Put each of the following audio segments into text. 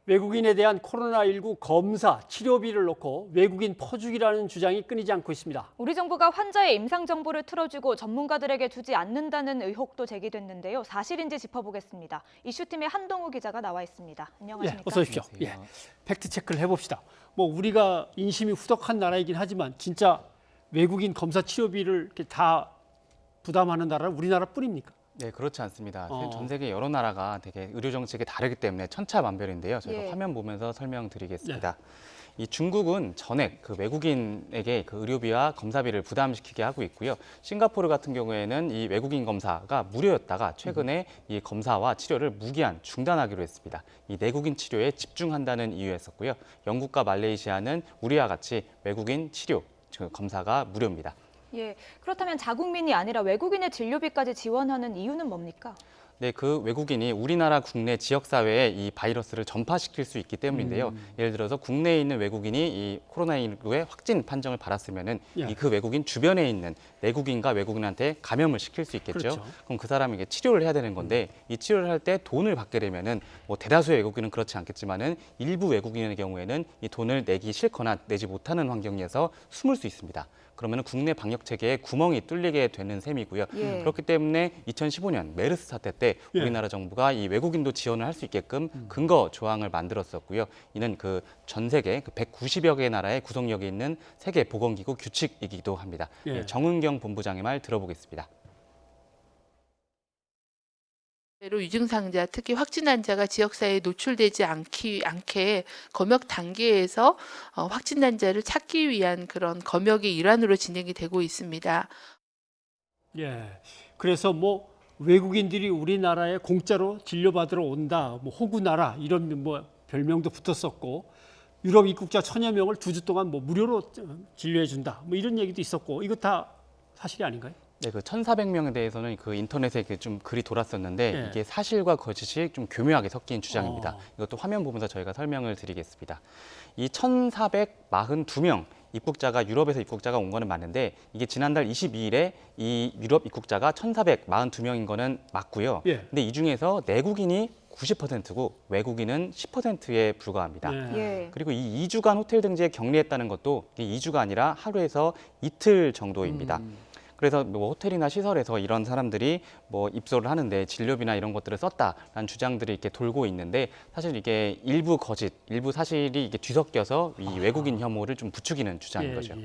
외국인에 대한 코로나19 검사, 치료비를 놓고 외국인 퍼주기라는 주장이 끊이지 않고 있습니다. 우리 정부가 환자의 임상 정보를 틀어주고 전문가들에게 주지 않는다는 의혹도 제기됐는데요. 사실인지 짚어보겠습니다. 이슈팀의 한동우 기자가 나와 있습니다. 안녕하십니까? 어서 오십시오. 팩트 체크를 해봅시다. 우리가 인심이 후덕한 나라이긴 하지만 진짜 외국인 검사 치료비를 이렇게 다 부담하는 나라는 우리나라뿐입니까? 네, 그렇지 않습니다. 전 세계 여러 나라가 되게 의료 정책이 다르기 때문에 천차만별인데요. 저희가 화면 보면서 설명드리겠습니다. 이 중국은 전액 그 외국인에게 그 의료비와 검사비를 부담시키게 하고 있고요. 싱가포르 같은 경우에는 이 외국인 검사가 무료였다가 최근에 이 검사와 치료를 무기한 중단하기로 했습니다. 이 내국인 치료에 집중한다는 이유였었고요. 영국과 말레이시아는 우리와 같이 외국인 치료, 검사가 무료입니다. 그렇다면 자국민이 아니라 외국인의 진료비까지 지원하는 이유는 뭡니까? 네, 그 외국인이 우리나라 국내 지역사회에 이 바이러스를 전파시킬 수 있기 때문인데요. 예를 들어서 국내에 있는 외국인이 이 코로나19의 확진 판정을 받았으면은 그 외국인 주변에 있는 내국인과 외국인한테 감염을 시킬 수 있겠죠. 그렇죠. 그럼 그 사람에게 치료를 해야 되는 건데 이 치료를 할 때 돈을 받게 되면은 대다수의 외국인은 그렇지 않겠지만은 일부 외국인의 경우에는 이 돈을 내기 싫거나 내지 못하는 환경에서 숨을 수 있습니다. 그러면 국내 방역 체계에 구멍이 뚫리게 되는 셈이고요. 그렇기 때문에 2015년 메르스 사태 때 우리나라 정부가 이 외국인도 지원을 할 수 있게끔 근거 조항을 만들었었고요. 이는 그 전 세계 190여 개 나라의 구성력이 있는 세계 보건기구 규칙이기도 합니다. 정은경 본부장의 말 들어보겠습니다. 유증상자, 특히 확진 환자가 지역사회에 노출되지 않게 검역 단계에서 확진 환자를 찾기 위한 그런 검역의 일환으로 진행이 되고 있습니다. 그래서 외국인들이 우리나라에 공짜로 진료받으러 온다, 호구나라 이런 별명도 붙었었고, 유럽 입국자 1000여 명을 2주 동안 무료로 진료해준다, 이런 얘기도 있었고, 이거 다 사실이 아닌가요? 네, 그 1,400명에 대해서는 그 인터넷에 좀 글이 돌았었는데 이게 사실과 거짓이 좀 교묘하게 섞인 주장입니다. 이것도 화면 보면서 저희가 설명을 드리겠습니다. 이 1,442명 입국자가 유럽에서 입국자가 온 거는 맞는데 이게 지난달 22일에 이 유럽 입국자가 1,442명인 거는 맞고요. 근데 이 중에서 내국인이 90%고 외국인은 10%에 불과합니다. 그리고 이 2주간 호텔 등지에 격리했다는 것도 이 2주가 아니라 하루에서 이틀 정도입니다. 그래서 호텔이나 시설에서 이런 사람들이 입소를 하는데 진료비나 이런 것들을 썼다라는 주장들이 이렇게 돌고 있는데 사실 이게 일부 거짓, 일부 사실이 이게 뒤섞여서 이 외국인 혐오를 좀 부추기는 주장인 거죠.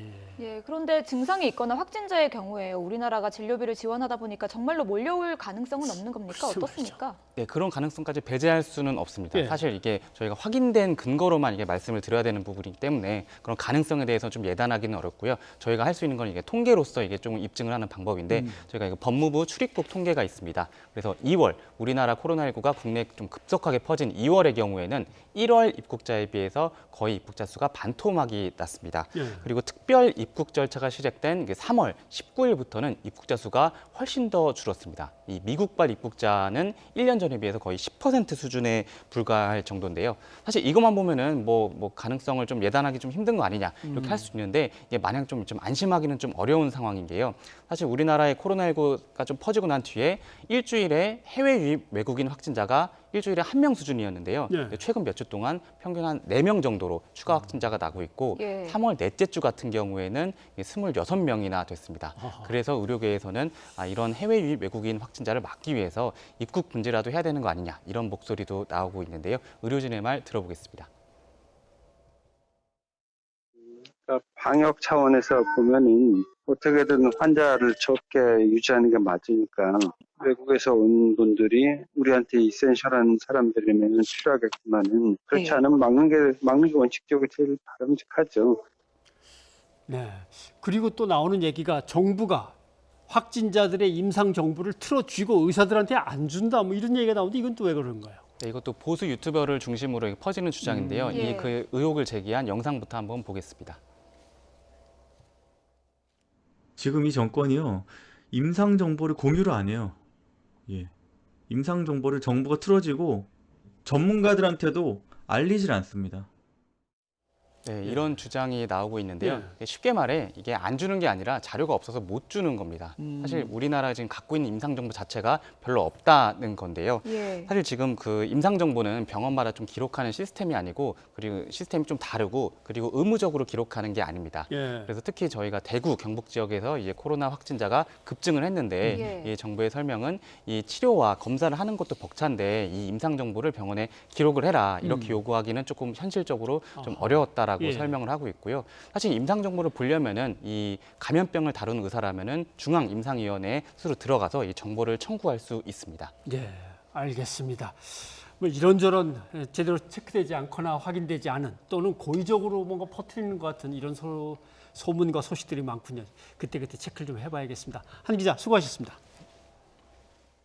그런데 증상이 있거나 확진자의 경우에 우리나라가 진료비를 지원하다 보니까 정말로 몰려올 가능성은 없는 겁니까? 어떻습니까? 네, 그런 가능성까지 배제할 수는 없습니다. 사실 이게 저희가 확인된 근거로만 이게 말씀을 드려야 되는 부분이기 때문에 그런 가능성에 대해서 좀 예단하기는 어렵고요. 저희가 할 수 있는 건 이게 통계로서 이게 좀 입증을 하는 방법인데 저희가 이거 법무부 출입국 통계가 있습니다. 그래서 2월 우리나라 코로나19가 국내에 좀 급속하게 퍼진 2월의 경우에는 1월 입국자에 비해서 거의 입국자 수가 반토막이 났습니다. 그리고 특별 입국 절차가 시작된 3월 19일부터는 입국자 수가 훨씬 더 줄었습니다. 이 미국발 입국자는 1년 전에 비해서 거의 10% 수준에 불과할 정도인데요. 사실 이것만 보면은 가능성을 좀 예단하기 좀 힘든 거 아니냐 이렇게 할 수 있는데 이게 마냥 좀 안심하기는 좀 어려운 상황인 게요. 사실 우리나라의 코로나19가 좀 퍼지고 난 뒤에 일주일에 해외 유입 외국인 확진자가 일주일에 1명 수준이었는데요. 최근 몇 주 동안 평균 한 4명 정도로 추가 확진자가 나고 있고 3월 넷째 주 같은 경우에는 26명이나 됐습니다. 그래서 의료계에서는 이런 해외 유입 외국인 확진자를 막기 위해서 입국 금지라도 해야 되는 거 아니냐 이런 목소리도 나오고 있는데요. 의료진의 말 들어보겠습니다. 그러니까 방역 차원에서 보면은 어떻게든 환자를 적게 유지하는 게 맞으니까 외국에서 온 분들이 우리한테 이센셜한 사람들이면 필요하겠지만은 그렇지 않으면 막는 게 원칙적으로 제일 바람직하죠. 그리고 또 나오는 얘기가 정부가 확진자들의 임상 정보를 틀어쥐고 의사들한테 안 준다, 이런 얘기가 나오는데 이건 또 왜 그런가요? 네, 이것도 보수 유튜버를 중심으로 퍼지는 주장인데요. 그 의혹을 제기한 영상부터 한번 보겠습니다. 지금 이 정권이요, 임상 정보를 공유를 안 해요. 임상 정보를 정부가 틀어지고 전문가들한테도 알리질 않습니다. 네, 이런 주장이 나오고 있는데요. 쉽게 말해 이게 안 주는 게 아니라 자료가 없어서 못 주는 겁니다. 사실 우리나라 지금 갖고 있는 임상정보 자체가 별로 없다는 건데요. 예. 사실 지금 그 임상정보는 병원마다 좀 기록하는 시스템이 아니고 그리고 시스템이 좀 다르고 그리고 의무적으로 기록하는 게 아닙니다. 예. 그래서 특히 저희가 대구, 경북 지역에서 이제 코로나 확진자가 급증을 했는데 예. 이 정부의 설명은 이 치료와 검사를 하는 것도 벅찬데 이 임상 정보를 병원에 기록을 해라 이렇게 요구하기는 조금 현실적으로 좀 어려웠다라고 예. 설명을 하고 있고요. 사실 임상 정보를 보려면은 이 감염병을 다루는 의사라면은 중앙 임상위원회에 스스로 들어가서 이 정보를 청구할 수 있습니다. 예, 알겠습니다. 뭐 이런저런 제대로 체크되지 않거나 확인되지 않은 또는 고의적으로 뭔가 퍼뜨리는 것 같은 이런 소문과 소식들이 많군요. 그때그때 체크를 좀 해봐야겠습니다. 한 기자 수고하셨습니다.